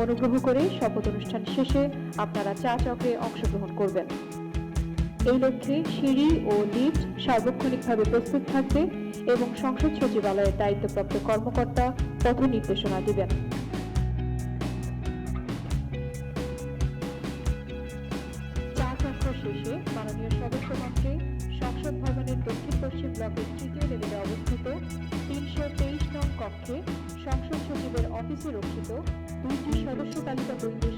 অনুগ্রহ করে শপথ অনুষ্ঠান শেষে আপনারা চা চক্রে অংশগ্রহণ করবেন। এই লক্ষ্যে সিঁড়ি ও লিফট সার্বক্ষণিকভাবে প্রস্তুত থাকবে এবং সংসদ সচিবালয়ের দায়িত্বপ্রাপ্ত কর্মকর্তা পথ নির্দেশনা দিবেন। চা চক্র শেষে মাননীয় সদস্যগণকে সংসদ ভবনের দক্ষিণ পশ্চিম ব্লকের তৃতীয় লেভেলে অবস্থিত 323 নং কক্ষে সংসদ সচিবের অফিসে রক্ষিত 2টি সদস্য তালিকা বইতে